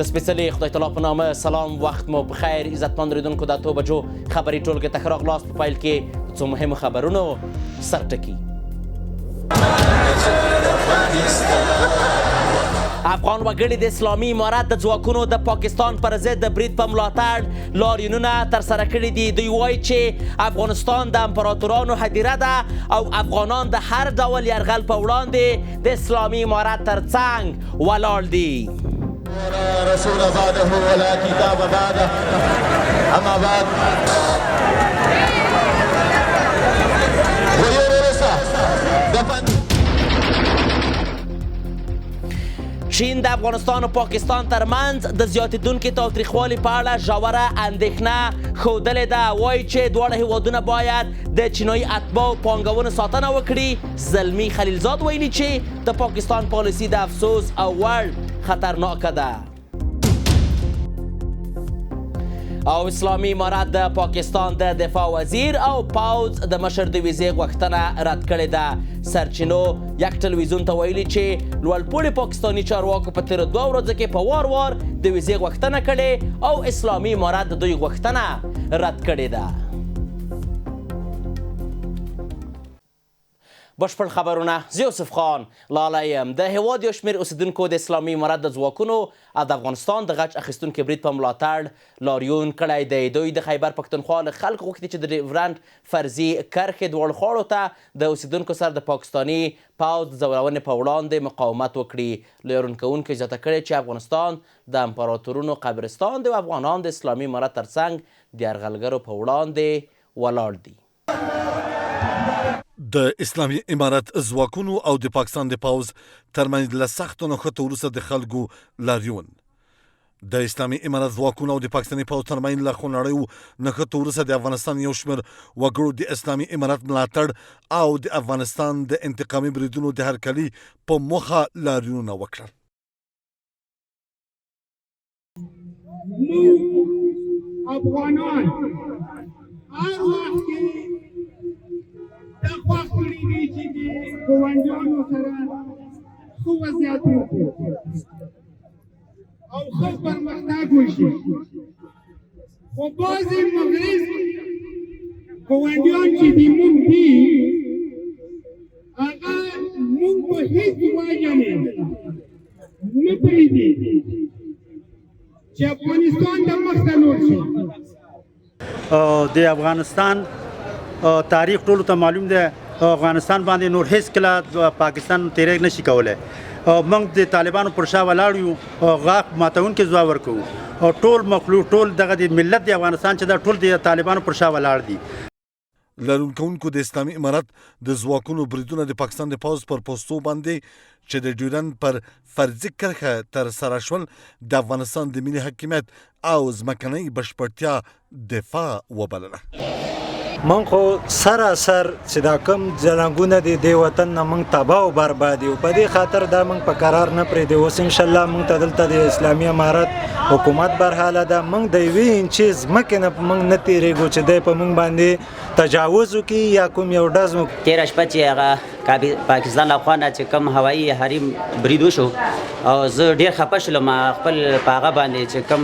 د سپېڅلي خدای تعالی په نامه سلام، وخت مو په خیر. عزتمند اورېدونکو، د 8 بجو خبري ټولګې ته ښه راغلاست. په پیل کې څو مهمو خبرونو سرټکي. افغان وګړي د اسلامي امارت د ځواکونو د پاکستان پر ضد د برید په ملاتړ لاریونونه ترسره کړي دي. دوی وایي چې افغانستان د امپراتورانو هدیره ده او افغانان د هر ډول یرغل په وړاندې د اسلامي امارت تر څنګ ولاړ دي. رسول بعده ولا كتاب بعده اما بعد چین د افغانستان او پاکستان ترمنځ د زیاتېدونکي تاوتریخوالي په اړه ژوره اندېښنه ښودلې ده. وایي چې دواړه هیوادونه باید د چینایي اتباعو پانګونو ساتنه وکړي. زلمي خلیلزاد ویلي چې د پاکستان پالیسي د افسوس او وړ خطرناکه ده. او اسلامي امارت د پاکستان د دفاع وزیر او پوځ د مشر د ویزې غوښتنه رد کړې ده. سرچینو یک ټلویزیون ته ویلي چې لوړپوړي پاکستاني چارواکو په تېرو 2 ورځو کې په وار وار د ویزې غوښتنه کړې او اسلامي امارت د دوی غوښتنه رد کړې ده. بشپړ خبرونه، زه یوسف خان لاله یم. د هیواد یو شمېر اوسېدونکو د اسلامي امارت د ځواکونو او د افغانستان د غچ اخیستونکي برید په ملاتړ لاریون کړی دی. دوی د خیبر پښتونخوا له خلکو غوښتي چې د ډیورنډ فرضي کرښې دواړو خواړو ته د اوسېدونکو سره د پاکستاني پوځ د ځورونې په وړاندې مقاومت وکړي. لارون کوونکي زیاته کړې چې افغانستان د امپراتورونو قبرستان دی او افغانان د اسلامي امارت تر څنګ د یرغلګرو په وړاندې ولاړ دي. د اسلامي امارت ځواکونو او د پاکستان د پوځ ترمنځ له سختو نښتو وروسته د خلکو لاریون. د اسلامي امارت ځواکونو او د پاکستاني پوځ ترمنځ له خونړیو نښتو وروسته د افغانستان یو شمېر وګړو د اسلامي امارت ملاتړ او د افغانستان د انتقامي بریدونو د هرکلي په موخه لاریونونه وکړل. افغانان هر وخت د خوښ کړي دي چې د ګاونډیانو سره ښه وضعیت وکړو او ښه پرمختګ وشي، خو بعضې مغرض ګاونډیان چې د موږ دي هغه موږ په هېڅ وجه نه پرېږدي چې افغانستان د مخته لاړ شي. د افغانستان تاریخ ټولو ته معلوم دی. افغانستان باندې نور هیڅ کله پاکستان تیری نشي کولی. موږ د طالبانو پر شا ولاړ یو، غاښ ماتونکي ځواب ورکوو. ټول مخلوق، ټول دغه د ملت د افغانستان چې دا ټول د طالبانو پر شا ولاړ دي. لارون کوونکو د اسلامي امارت د ځواکونو بریدونه د پاکستان د پوځ پر پوستو باندې چې د ډیورنډ پر فرضي کرښه ترسره شول د افغانستان د ملي حاکمیت او ځمکنۍ بشپړتیا دفاع وبلله. من خو سراسر چې دا کوم جنګونه دي د وطن نه موږ تباه او برباد یو، په دې خاطر دا موږ په قرار نه پرېږدي. اوس انشاءالله موږ ته دلته د اسلامي امارت حکومت برحاله ده. موږ د یوې انچې ځمکې نه موږ نه تېرېږو چې دی په موږ باندې تجاوز وکړي یا کوم یو ډز وکړي. تېره شپه چې هغه پاکستان له خوا نه چې کوم هوایي حریم برید وشو او زه ډېر خفه شولم. خپل په هغه باندې چې کوم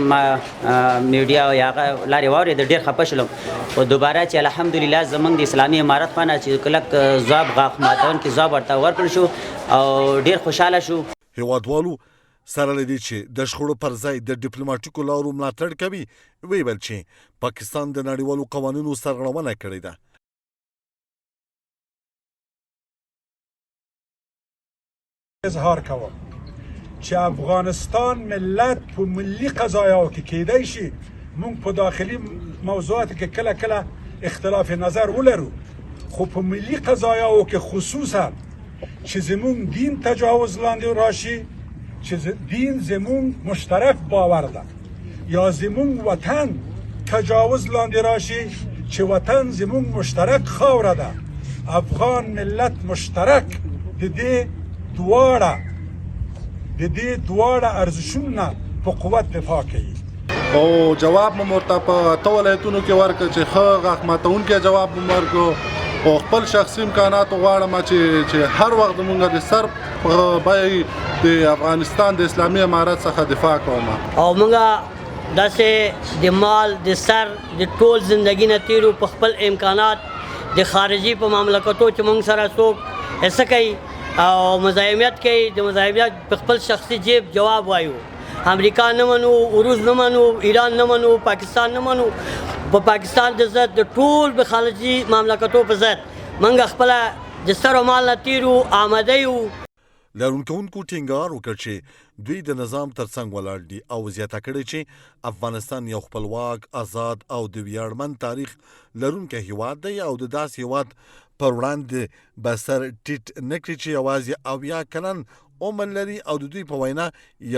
میډیا او هغه لارې واورېده ډېر خفه شولم. خو دوباره چې الحمدلله زمونږ د اسلامي امارت خوا نه چې کلک ځواب غاښ ماتونکي ځواب ورته ورکړل شو او ډېر خوشحاله شو. هیوادوالو سره له دې چې د شخړو پر ځای د ډیپلوماټیکو لارو ملاتړ کوي، ویل چې پاکستان د نړیوالو قوانینو سرغړونه کړې ده. اظهار کوم چې افغانستان ملت په ملي قضایاو کې کېدای شي موږ په داخلي موضوعاتو کې کله کله اختلاف نظر ولرو، خو په ملي قضایاو کې خصوصا چې زموږ دین تجاوز لاندې راشي، چې دین زموږ مشترک باور ده، یا زموږ وطن تجاوز لاندې راشي چې وطن زموږ مشترک خاوره ده. افغان ملت مشترک د دې دواړه ارزښتونه په قوت دفاع کوي. او جواب مو ورته په اته ولایتونو کې ورکړ چې ښه غاښ ماتونکی جواب مو ورکړو. او خپل شخصي امکانات غواړم چې هر وخت مونږ د سر په بیه د افغانستان د اسلامي امارت څخه دفاع کوم او موږ داسې د مال د سر د ټول زندگی نه تیرو په خپل امکانات د خارجي په مملکتو چې موږ سره څوک حصه کوي او مزاحمت کوي د مزاحمت په خپل شخصي جیب جواب وایو امریکا نه منو روس نه منو ایران نه منو پاکستان نه منو په پاکستان د ضد د ټول په خارجي مملکتو په ضد موږ خپل د سر او مال نه تیرو آماده یو لرونکوونکو ټینګار وکړ چې دوی د نظام ترڅنګ ولاړ دي او زیاته کړې چې افغانستان یو خپلواک آزاد او د ویاړمن تاریخ لرونکی هیواد دی او د داسې هیواد پر وړاندې به سر ټیټ نه کړي چې یوازې اویا کلن عمر لري او د دوی په وینا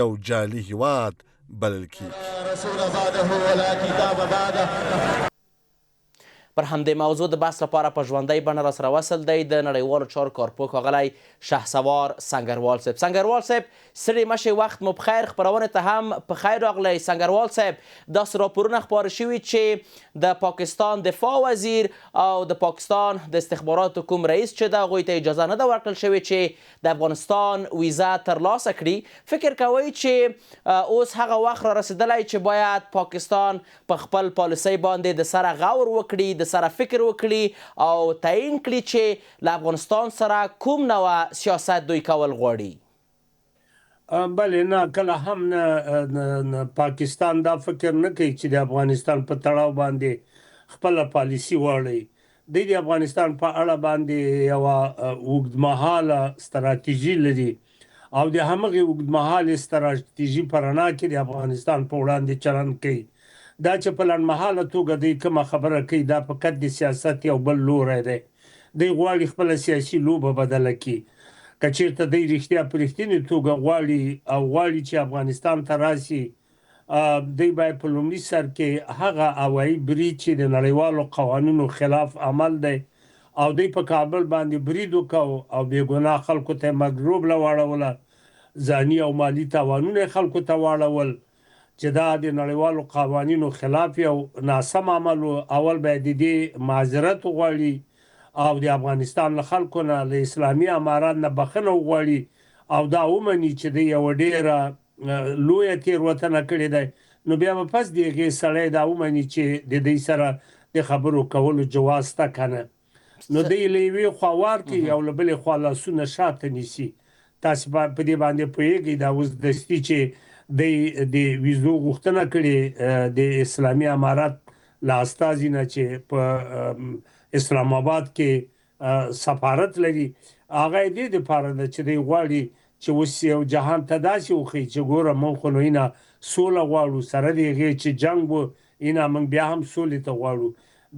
یو جعلي هیواد بلل کیږي رسول بعده ولا كتاب بعده. پر همدې موضوع د بحث لپاره په ژوندۍ بڼه راسره وصل دی د نړیوالو چارو کارپوه ښاغلی شهسوار سنګروال صاحب. سنګروال صاحب ستړي مه شئ، وخت مو بخیر. خپرونې ته هم په خیر راغلی. سنګروال صاحب داسې راپورونه خپاره شوي چې د پاکستان دفاع وزیر او د پاکستان د استخباراتو کوم رئیس چې د هغوی ته اجازه نه ده ورکړل شوې چې د افغانستان ویزه ترلاسه کړي. فکر کوئ چې اوس هغه وخت را رسېدلی چې باید پاکستان په خپل پالیسۍ باندې د سره غور وکړي، د سره فکر وکړي او تعیین کړي چې له افغانستان سره کوم نوع سیاست دوی کول غواړي؟ بلې نه، کله هم نه پاکستان دا فکر نه کوي چې د افغانستان په تړاو باندې خپله پالیسي واړوي. دوی د افغانستان په اړه باندې یوه اوږدمهاله ستراتیژي لري او د همغې اوږدمهالې ستراتیژي په رڼا کې د افغانستان په وړاندې چلند کوي. دا چې په لنډمهاله توګه دوی کومه خبره کوي دا فقط د سیاست یو بل لوری دی. دوی غواړي خپله سیاسي لوبه بدله کړي. که چېرته دوی رښتیا په رښتینې توګه غواړي او غواړي چې افغانستان ته راسي، دوی باید په لومړي سر کې هغه هوایي برید چې د نړیوالو قوانینو خلاف عمل دی او دوی په کابل باندې برید وکړو او بېګناه خلکو ته یې مګروبله واړوله، ځاني او مالي تاوانونه یې خلکو ته واړول چې دا د نړیوالو قوانینو خلاف یو ناسم عمل و. اول باید د دې معذرت وغواړي او د افغانستان له خلکو نه له اسلامي امارات نه بخښنه وغواړي او دا ومني چې د یوه ډېره لویه تېروتنه کړې ده. نو بیا به پس د هغې سړی دا ومني چې د دوی سره د خبرو کولو جواز شته که نه. نو دوی له یوې خوا وار کوي او له بلې خوا لاسونه شاته نیسي. تاسې په دې باندې پوهېږئ دا اوس دستي چې د ویزو غوښتنه کړې د اسلامي امارات له استازي نه چې په اسلام آباد کې سفارت لري، هغه یې دې دپاره ده چې دوی غواړي چې اوس یو جهان ته داسې وښیي چې ګوره موږ خو نو اینه سوله غواړو، سره د هغې چې جنګ و اینه موږ بیا هم سولې ته غواړو.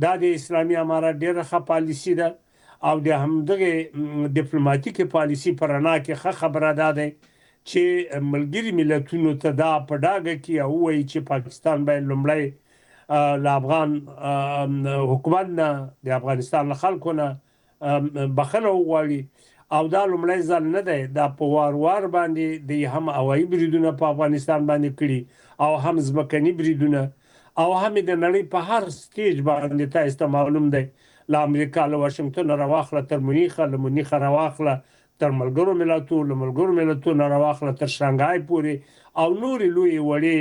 دا د اسلامي امارات ډېره ښه پالیسي ده او د همدغې ډیپلوماتیکې پالیسي په رڼا کې ښه خبره دا دی چې ملګري ملتونو ته دا په ډاګه کې ووایي چې پاکستان باید لومړی له افغان حکومت نه د افغانستان له خلکو نه بخښنه وغواړي او دا لومړی ځل نه دی. دا په وار وار باندې دوی هم هوایي بریدونه په افغانستان باندې کړي او هم ځمکني بریدونه او هم د نړۍ په هر سټیج باندې تاسو ته معلوم دی، له امریکا له واشنګټن راواخله تر مونیخه، له مونیخه راواخله تر ملګرو ملتو، له ملګرو ملتو نه راواخله تر شانګهای پورې او نورې لویې وړې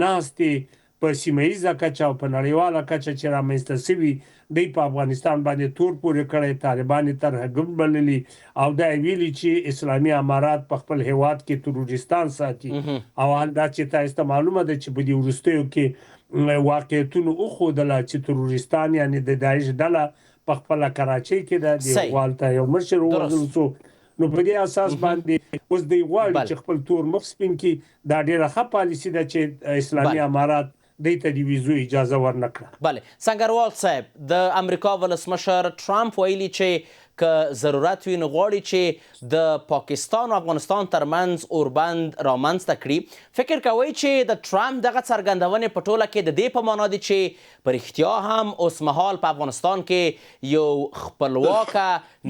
ناستې په سیمه ییزه کچه او په نړیواله کچه چې رامنځته شوي دوی په افغانستان باندې تور پورې کړی، طالبان یې طرحه ګم بللي او دا یې ویلي چې اسلامي امارات په خپل هیواد کې تروریستان ساتي او حال دا چې تاسو ته معلومه ده چې په دې وروستیو کې واقعیتونو وښودله چې تروریستان یعنې د داعش ډله په خپله کراچۍ کې ده، د اقبال ته یو مشر ووژل شو. نو په دې اساس باندې اوس دوی غواړي چې خپل تور مخ سپین کړي. دا ډېره ښه پالیسي ده چې اسلامي امارات دوی ته د ویزو اجازه ورنه کړه. بله سنګروال صاحب، د امریکا ولسمشر ټرامپ ویلي چې که ضرورت وي نو غواړي چې د پاکستان او افغانستان ترمنځ اوربند رامنځته کړي. فکر کوئ چې د ټرامپ دغه څرګندونې په ټوله کې د دې په معنا دي چې په رښتیا هم اوسمهال په افغانستان کې یو خپلواکه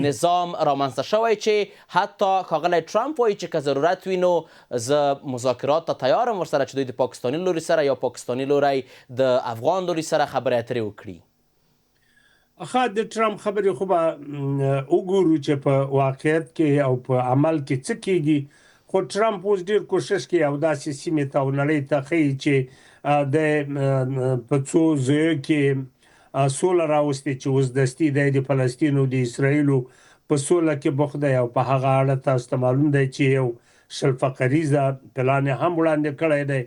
نظام رامنځته شوی چې حتی ښاغلی ټرامپ وایي چې که ضرورت وي نو زه مذاکرات ته تیار یم ورسره چې دوی د پاکستاني لوري سره یا پاکستاني لوری د افغان لوري سره خبرې اترې وکړي. د ټرامپ خبرې خو به وګورو چې په واقعیت کې او په عمل کې څه کېږي، خو ټرمپ اوس ډیر کوشش کوي او داسې سیمې ته او نړۍ ته ښیي چې د په څو ځایو کې سوله راوستې چې اوس دستي دی د فلسطین او د اسرائیلو په سوله کې بوخت دی او په هغه اړه تاسو ته معلوم دی چې یو شل فقریزه پلان هم وړاندې کړی دی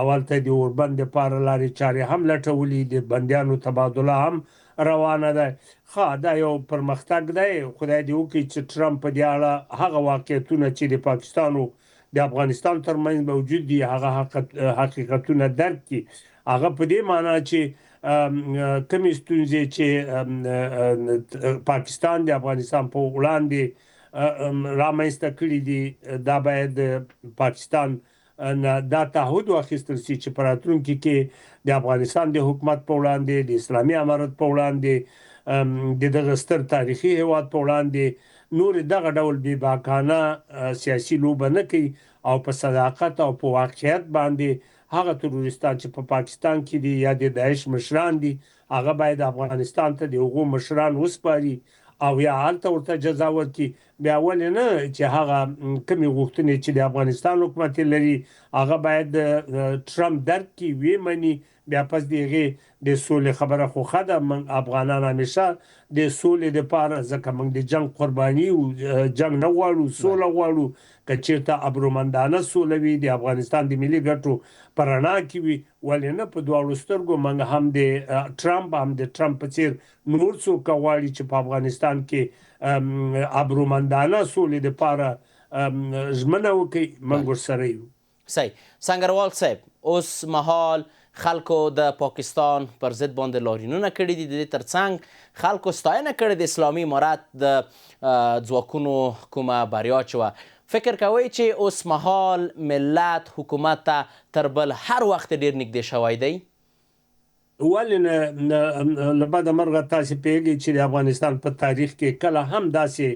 اول ته د اوربند دپاره لارې چارې هم لټولي د بندیانو تبادله هم روانه ده دا یو پرمختګ دی خدای دې وکړي چې ټرمپ په دې اړه هغه واقعیتونه چې د پاکستان او د افغانستان ترمنځ موجود دي هغه حقیقتونه درک کړي هغه په دې معنی چې کومې ستونزې چې پاکستان د افغانستان په وړاندې رامنځته کړي دي دا باید پاکستان دا تعهد واخیستل شي چې په راتلونکي کې د افغانستان د حکومت په وړاندې د اسلامي امارت په وړاندې د دغه ستر تاریخي هیواد په وړاندې نور دغه ډول بې باکانه سیاسي لوبه نه کوي او په صداقت او په واقعیت باندې هغه تروریستان چې په پاکستان کې دي یا د داعش مشران دي هغه باید افغانستان ته د هغو مشران وسپاري او یا هلته ورته جزا ورکړي بیا ولې نه چې هغه کومې غوښتنې چې د افغانستان حکومت لري هغه باید ټرمپ درک کړي ویې مني بیا پس د هغې د سولې خبره خو ښه ده موږ افغانان همیشه د سولې دپاره ځکه موږ د جنګ قرباني جنګ نه غواړو سوله غواړو که چېرته ابرومندانه سوله وي د افغانستان د ملي ګټو په رڼا کې وي ولې نه په دواړو سترګو موږ هم د ټرمپ هم د ټرمپ په څېر نور څوک غواړي چې په افغانستان کې ابرومندانه سولې دپاره ژمنه وکړي موږ ورسره یو صحیح سنګروال صاحب اوس مهال خلکو د پاکستان پر ضد باندې لاریونونه کړي دي د دې ترڅنګ خلکو ستاینه کړې د اسلامي امارت د ځواکونو کومه بریا چې وه فکر کوئ چې اوس مهال ملت حکومت ته تر بل هر وخت ډیر نږدې شوی دی ولې نه له بده مرغه تاسې پوهېږئ چې د افغانستان په تاریخ کې کله هم داسې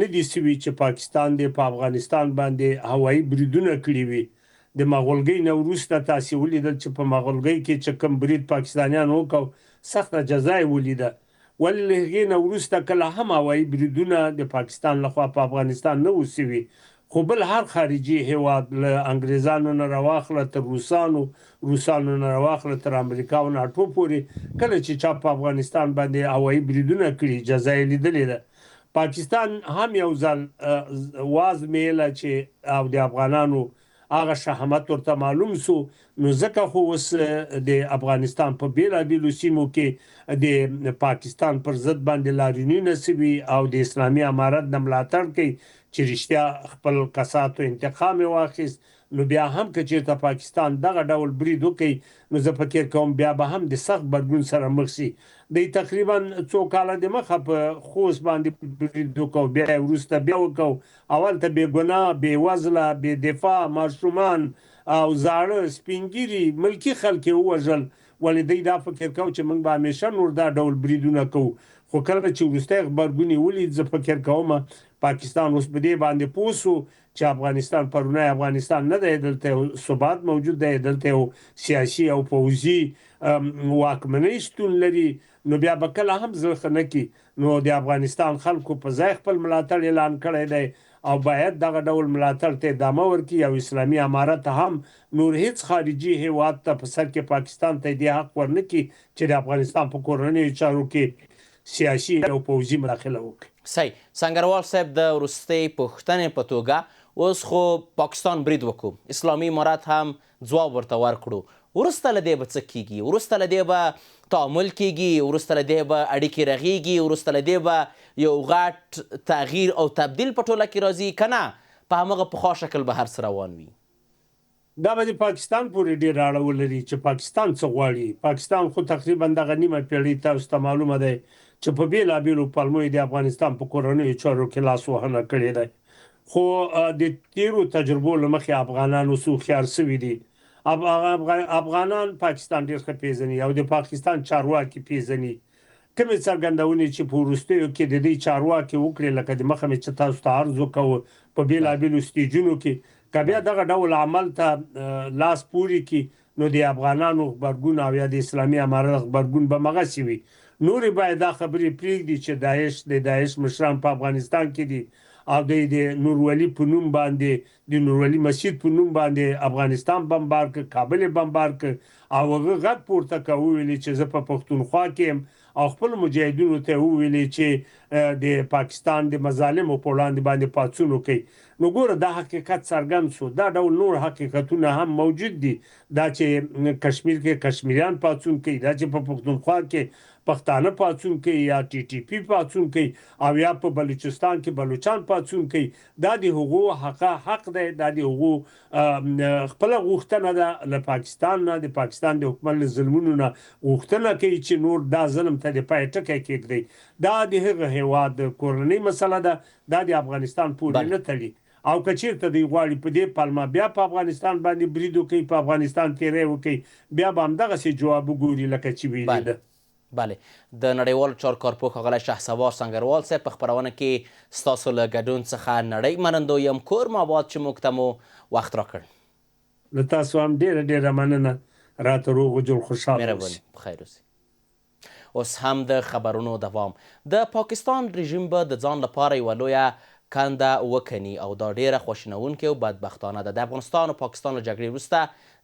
نه دي سوي چې پاکستان دې په افغانستان باندې هوایي بریدونه کړي وي د مغولګۍ نه وروسته تاسې ولیدل چې په مغولګۍ کې چې کوم برید پاکستانیانو وکړ سخته جزا یې ولیده ولې له هغې نه وروسته کله هم هوایي بریدونه د پاکستان لخوا په افغانستان نه وو سوي خو بل هر خارجي هیواد له انګریزانو نه راواخله تر روسانو نه راواخله تر امریکا او ناټو پورې کله چې چا په افغانستان باندې هوایي بریدونه کړي جزا یې لیدلې ده پاکستان هم یو ځل وازمېیله چې او د افغانانو هغه شهامت ورته معلوم سو نو ځکه خو اوس د افغانستان په بېلابېلو سیمو کې د پاکستان پر ضد باندې لاریونونه سوي او د اسلامي امارت نه ملاتړ کوي چې رښتیا خپل کساتو انتقام یې واخیست نو بیا هم که چېرته پاکستان دغه ډول برید وکړي نو زه فکر کوم بیا به هم د سخت بدلون سره مخ شي دی تقریبا څو کاله د مخه په خوست باندې برید وکړو بیا یې وروسته بیا وکړو اول ته بې ګناه بې وزله بې دفاع ماشومان او زاړه سپینګیري ملکي خلک یې ووژل ولې دی دا فکر کوو چې موږ به همیشه نور دا ډول بریدونه کوو خو کله چې وروستی غبرګون یې ولید زه فکر کوم پاکستان اوس په دې باندې پوه سو چې افغانستان پرونی افغانستان نه دی دلته یو ثبات موجود دی دلته یو سیاسي او پوځي واکمنۍ شتون لري نو بیا به کله هم زړه ښه نه کړي نو د افغانستان خلکو په ځای خپل ملاتړ اعلان کړی دی او باید دغه ډول ملاتړ ته ادامه ورکړي او اسلامي امارت هم نور هیڅ خارجي هیواد ته په سر کې پاکستان ته دې حق ورنه کړي چې د افغانستان په کورنیو چارو کې سیاسي او پوځي مداخله وکړي صحیح سنګروال صاحب د وروستۍ پوښتنې په توګه اوس خو پاکستان برید وکړو اسلامي امارت هم ځواب ورته ورکړو وروسته له دې به څه کیږي وروسته له دې به تعامل کیږي وروسته له دې به اړیکې رغیږي وروسته له دې به یو غټ تغییر او تبدیل په ټوله کې راځي که نه په همغه پخوا شکل به هر څه روان وي دا به د پاکستان پورې ډېر اړه ولري چې پاکستان څه غواړي پاکستان خو تقریبا دغه نیمه پیړۍ تاسو ته معلومه دی چې په بېلابېلو پلمو د افغانستان په کورنیو چارو کې لاس وهنه کړې ده خو د تیرو تجربو له مخې افغانان اوس هوښیار سوي دي افغانان پاکستان ډېر ښه پېژني او د پاکستان چارواکي پېژني کومې څرګندونې چې په وروستیو کې د دې چارواکي وکړې لکه د مخه مې چې تاسو ته عرض وکړو په بېلابېلو سټیجونو کې که بیا دغه ډول عمل ته لاس پورې کړي نو د افغانانو غبرګون او یا د اسلامي امارت غبرګون به همغسې وي نورې باید دا خبرې پرېږدي چې د داعش مشران په افغانستان کې دي او د نورولي په نوم باندې د نورولي مسجد په نوم باندې افغانستان بمبار کړ، کابل یې بمبار کړ او هغه غږ پورته کړ وویلې چې زه په پښتونخوا کې یم او خپل مجاهدینو ته وویلې چې د پاکستان د مظالمو په وړاندې باندې پاڅون وکړي. نو ګوره دا حقیقت څرګند شو. دا ډول نور حقیقتونه هم موجود دي، دا چې کشمیر کې کشمیریان پاڅون کوي، دا چې په پښتونخوا کې پښتانه پاڅون کوي یا ټي ټي پی پاڅون کوي او یا په بلوچستان کې بلوچان پاڅون کوي. دا د هغو حق دی، دا د هغو خپله غوښتنه ده له پاکستان نه، د پاکستان د حکومت له ظلمونو نه غوښتنه کوي چې نور دا ظلم ته د پای ټکی کېږدي. دا د هغه هیواد د کورنۍ مسله ده، دا د افغانستان پورې نه تړي. او که چیرته دوی غواړي په دې پلمه بیا په افغانستان باندې برید وکړي، په افغانستان تیری وکړي، بیا به همدغسې جواب وګوري لکه چې ویلي ده. بله د نړیوالو چارو کارپوه ښاغلی شهسوار سنګروال صاحب په خپرونه کې ستاسو له ګډون څخه نړۍ منندو یم. کور ماباد چې موږ ته مو وخت راکړ. له تاسو هم ډېره ډېره مننه. راته روغ و جوړ خوشحاله مهرباني بخیر اوسئ. اوس هم د خبرونو دوام. د پاکستان رژیم به د ځان لپاره یوه لویه کنده وکني او دا ډیره خواشینونکې او بدبختانه ده. د افغانستان او پاکستان له جګړې وروسته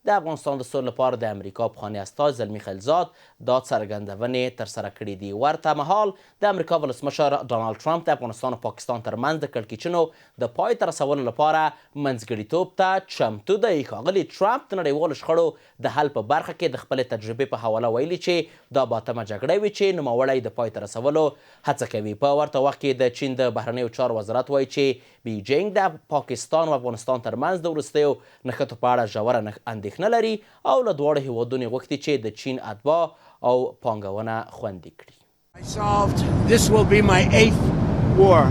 د افغانستان د سولې لپاره د امریکا پخوانی استازي زلمي خلیلزاد دا څرګندونې ترسره کړي دي. ورته مهال د امریکا ولسمشر ډانالډ ټرمپ د افغانستان او پاکستان ترمنځ د کړکېچونو د پای ته رسولو لپاره منځګړیتوب ته چمتو دی. ښاغلي ټرمپ د نړیوالو شخړو د حل په برخه کې د خپلې تجربې په حواله ویلي چې دا به اتمه جګړه وي چې نوموړی د پای ته رسولو هڅه کوي. په ورته وخت کې د چین د بهرنیو چارو وزارت وایي چې بیجینګ د پاکستان او افغانستان ترمنځ د وروستیو نښتو په اړه ژوره اندېښنه لري او له دواړو هیوادونو غوښتي چې د چین اتباع او پانګونه خوندي کړي. This will be my 8th war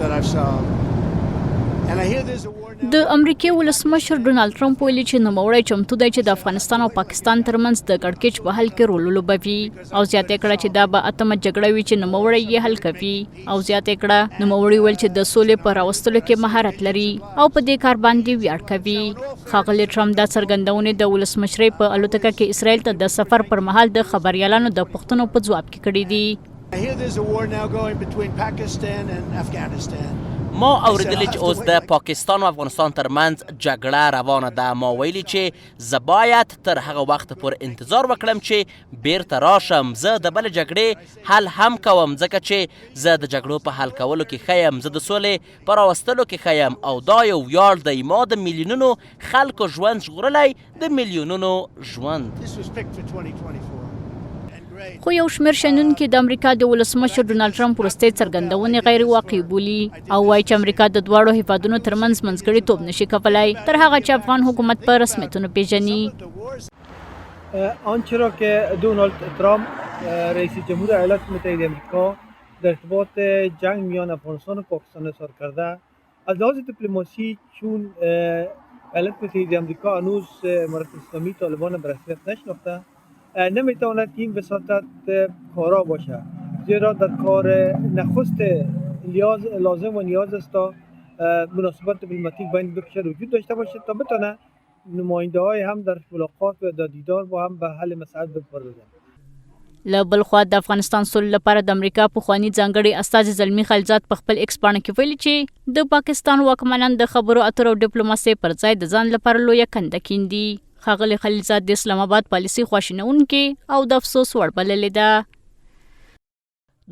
that I've solved. And I hear there's a war now. د امریکای ولسمشر ډونالډ ټرمپ ویلي چې نوموړی چمتو دی چې د افغانستان او پاکستان ترمنځ د کړکېچ په حل کې رول ولوبوي او زیاته کړه چې دا به اتمه جګړه وي چې نوموړی یې حل کوي او زیاته کړه نوموړی ویل چې د سولې په راوستلو کې مهارت لري او په دې کار باندې ویاړ کوي. ښاغلي ټرمپ دا څرګندونې د ولسمشرۍ په الوتکه کې اسرائیل ته د سفر پر مهال د خبریالانو د پوښتنو په ځواب کې کړي دي. I hear there's a war now going between Pakistan and Afghanistan. ما اوریدلی چې اوس د پاکستان او افغانستان ترمنځ جګړه روانه ده. ما ویلي چې زه باید تر هغه وخت پورې انتظار وکړم چې بیرته راشم. زه د بلې جګړې حل هم کوم ځکه چې زه د جګړو په حل کولو کې ښه یم، زه د سولې په راوستلو کې ښه یم او دا یو ویاړ دی. ما د میلیونونو خلکو ژوند ژغورلی، د میلیونونو ژوند. This was picked for 2024. خو یو شمېر شنونکي د امریکا د ولسمشر ډونالډ ټرمپ وروستۍ څرګندونې غیر واقعي بولي او وایي چې امریکا د دواړو هیوادونو ترمنځ منځګړیتوب نشي کولی تر هغه چې افغان حکومت په رسمیتونو پیژني. آنچه را که دونالد ترامپ رئیس جمهور ایالات متحده آمریکا در ارتباط جنگ میان افغانستان و پاکستان اظهار کرده از لحاظ دیپلماسی چون ایالات متحده آمریکا هنوز امارت اسلامی طالبان به رسمیت نشناخته نمیتواند این وساطت کارا باشه، زیرا در کار نخست لازم و نیاز است تا مناسبت دیپلماتیک بین دو کشور وجود داشته باشه تا بتونه نماینده های هم در ملاقات و در دیدار با هم به حل مسائل بپردازند. له بل خوا د افغانستان سولې لپاره د امریکا پخواني ځانګړي استازي زلمي خلیلزاد په خپل ایکس پاڼه کې ویلي چې د پاکستان واکمنان د خبرو اترو او ډیپلوماسۍ پر ځای د ځان لپاره لویه کنده کیندي. ښاغلي خلیلزاد د اسلام آباد پالیسي خواشینونکې او د افسوس وړ بللې ده.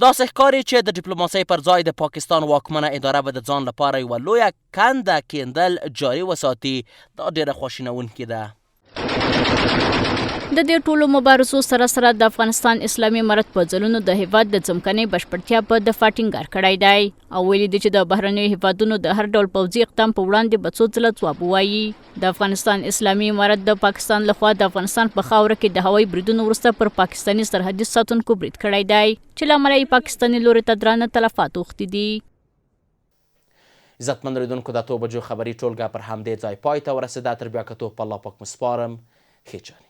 داسې ښکاري چې د ډیپلوماسۍ پر ځای د پاکستان واکمنه اداره به د ځان لپاره یوه لویه کنده کیندل جاري وساتي. دا ډېره خواشینونکې ده. د دې ټولو مبارزو سره سره د افغانستان اسلامي امارت په ځلونو د هیواد د ځمکنۍ بشپړتیا په دفاع ټینګار کړی دی او ویلي دي چې د بهرنیو هیوادونو د هر ډول پوځي اقدام په وړاندې به څو ځله ځواب ووایي. د افغانستان اسلامي امارت د پاکستان لخوا د افغانستان په خاوره کې د هوایي بریدونو وروسته پر پاکستاني سرحدي ساتونکو برید کړی دی چې له امله یې پاکستاني لوري ته درانه تلفات اوښتي دي. عزتمند لیدونکو د 8 بجو خبري ټولګه پر همدې ځای پای ته ورسېده. تر بیا کتو په الله پاک مسپارم. ښې جانې.